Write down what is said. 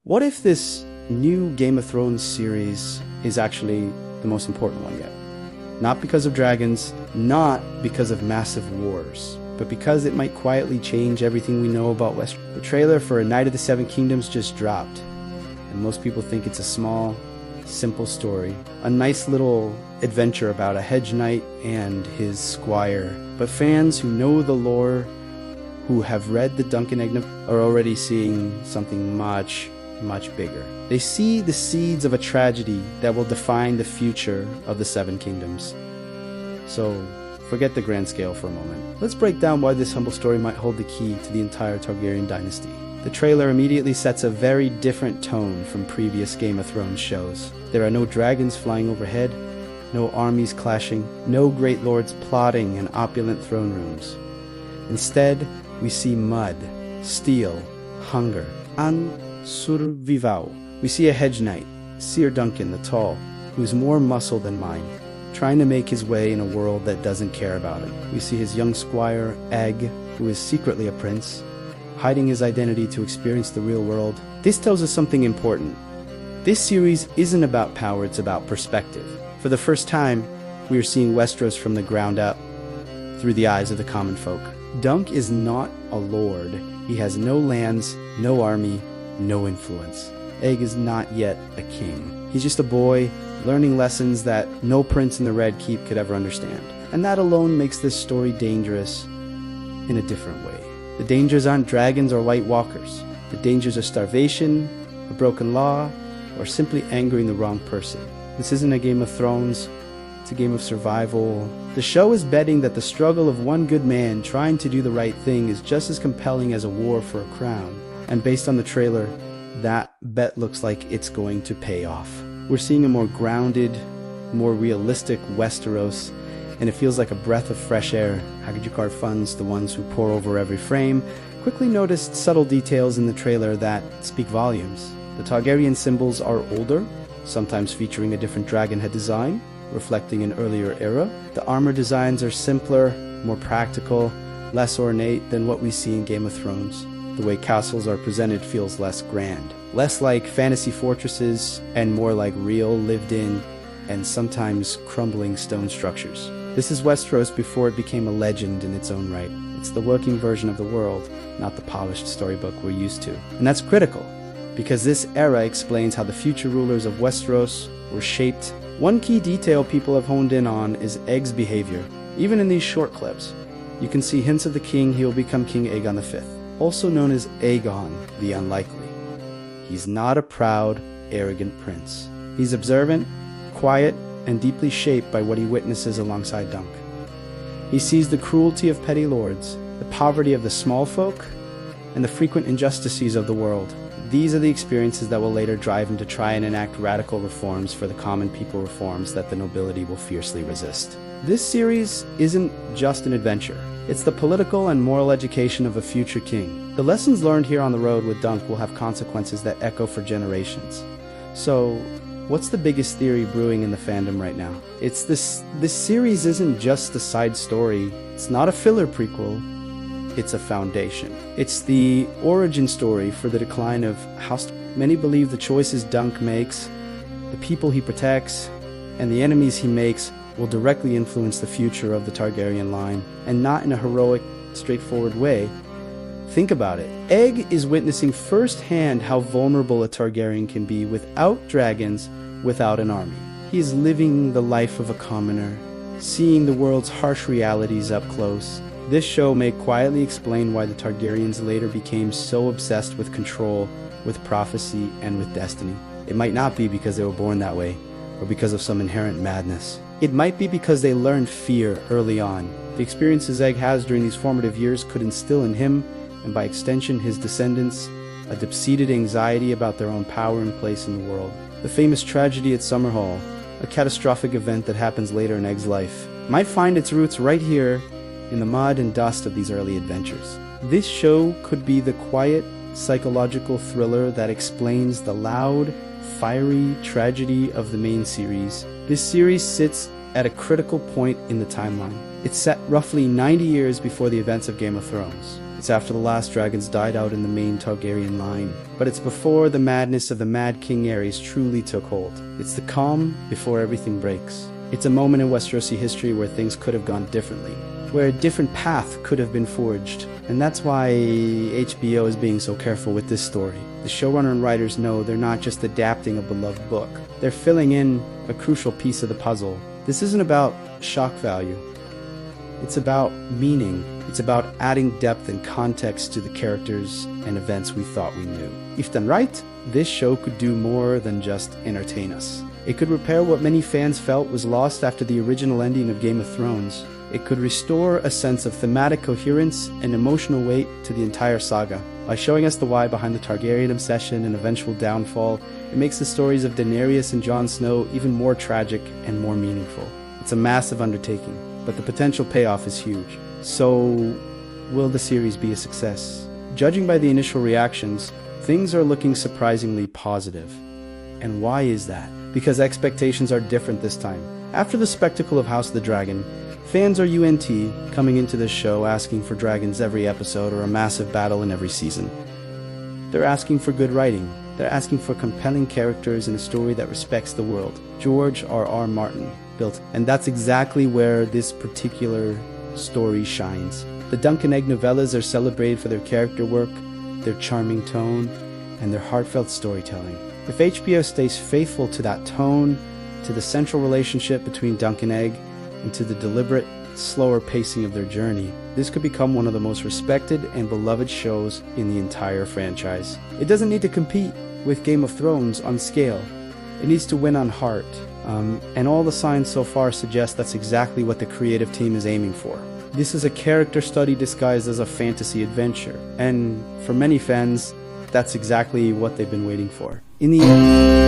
What if this new Game of Thrones series is actually the most important one yet? Not because of dragons, not because of massive wars, but because it might quietly change everything we know about Westeros. The trailer for A Knight of the Seven Kingdoms just dropped, and most people think it's a small, simple story. A nice little adventure about a hedge knight and his squire. But fans who know the lore, who have read the Duncan Egg, are already seeing something much bigger. They see the seeds of a tragedy that will define the future of the Seven Kingdoms. So, forget the grand scale for a moment. Let's break down why this humble story might hold the key to the entire Targaryen dynasty. The trailer immediately sets a very different tone from previous Game of Thrones shows. There are no dragons flying overhead, no armies clashing, no great lords plotting in opulent throne rooms. Instead, we see mud, steel, hunger, and survival. We see a hedge knight, Sir Duncan the Tall, who is more muscle than mine, trying to make his way in a world that doesn't care about him. We see his young squire, Egg, who is secretly a prince, hiding his identity to experience the real world. This tells us something important. This series isn't about power, it's about perspective. For the first time, we are seeing Westeros from the ground up, through the eyes of the common folk. Dunk is not a lord. He has no lands, no army, no influence. Egg is not yet a king. He's just a boy, learning lessons that no prince in the Red Keep could ever understand. And that alone makes this story dangerous in a different way. The dangers aren't dragons or White Walkers. The dangers are starvation, a broken law, or simply angering the wrong person. This isn't a Game of Thrones, it's a game of survival. The show is betting that the struggle of one good man trying to do the right thing is just as compelling as a war for a crown. And based on the trailer, that bet looks like it's going to pay off. We're seeing a more grounded, more realistic Westeros, and it feels like a breath of fresh air. Hagajikar funds, the ones who pour over every frame, quickly noticed subtle details in the trailer that speak volumes. The Targaryen symbols are older, sometimes featuring a different dragon head design, reflecting an earlier era. The armor designs are simpler, more practical, less ornate than what we see in Game of Thrones. The way castles are presented feels less grand, less like fantasy fortresses and more like real, lived-in, and sometimes crumbling stone structures. This is Westeros before it became a legend in its own right. It's the working version of the world, not the polished storybook we're used to. And that's critical, because this era explains how the future rulers of Westeros were shaped. One key detail people have honed in on is Egg's behavior. Even in these short clips, you can see hints of the king. He will become King Aegon V, also known as Aegon the Unlikely. He's not a proud, arrogant prince. He's observant, quiet, and deeply shaped by what he witnesses alongside Dunk. He sees the cruelty of petty lords, the poverty of the small folk, and the frequent injustices of the world. These are the experiences that will later drive him to try and enact radical reforms for the common people, reforms that the nobility will fiercely resist. This series isn't just an adventure. It's the political and moral education of a future king. The lessons learned here on the road with Dunk will have consequences that echo for generations. So, what's the biggest theory brewing in the fandom right now? It's this series isn't just a side story. It's not a filler prequel. It's a foundation. It's the origin story for the decline of House. Many believe the choices Dunk makes, the people he protects, and the enemies he makes will directly influence the future of the Targaryen line, and not in a heroic, straightforward way. Think about it. Egg is witnessing firsthand how vulnerable a Targaryen can be without dragons, without an army. He is living the life of a commoner, seeing the world's harsh realities up close. This show may quietly explain why the Targaryens later became so obsessed with control, with prophecy, and with destiny. It might not be because they were born that way, or because of some inherent madness. It might be because they learned fear early on. The experiences Egg has during these formative years could instill in him, and by extension his descendants, a deep-seated anxiety about their own power and place in the world. The famous tragedy at Summerhall, a catastrophic event that happens later in Egg's life, might find its roots right here in the mud and dust of these early adventures. This show could be the quiet, psychological thriller that explains the loud, fiery tragedy of the main series. This series sits at a critical point in the timeline. It's set roughly 90 years before the events of Game of Thrones. It's after the last dragons died out in the main Targaryen line. But it's before the madness of the Mad King Aerys truly took hold. It's the calm before everything breaks. It's a moment in Westerosi history where things could have gone differently, where a different path could have been forged. And that's why HBO is being so careful with this story. The showrunner and writers know they're not just adapting a beloved book. They're filling in a crucial piece of the puzzle. This isn't about shock value. It's about meaning. It's about adding depth and context to the characters and events we thought we knew. If done right, this show could do more than just entertain us. It could repair what many fans felt was lost after the original ending of Game of Thrones. It could restore a sense of thematic coherence and emotional weight to the entire saga. By showing us the why behind the Targaryen obsession and eventual downfall, it makes the stories of Daenerys and Jon Snow even more tragic and more meaningful. It's a massive undertaking, but the potential payoff is huge. So, will the series be a success? Judging by the initial reactions, things are looking surprisingly positive. And why is that? Because expectations are different this time. After the spectacle of House of the Dragon, fans are UNT coming into this show asking for dragons every episode or a massive battle in every season. They're asking for good writing. They're asking for compelling characters and a story that respects the world. George R.R. Martin built, and that's exactly where this particular story shines. The Dunk and Egg novellas are celebrated for their character work, their charming tone, and their heartfelt storytelling. If HBO stays faithful to that tone, to the central relationship between Dunk and Egg, and to the deliberate, slower pacing of their journey, this could become one of the most respected and beloved shows in the entire franchise. It doesn't need to compete with Game of Thrones on scale. It needs to win on heart. And all the signs so far suggest that's exactly what the creative team is aiming for. This is a character study disguised as a fantasy adventure. And for many fans, that's exactly what they've been waiting for. In the end,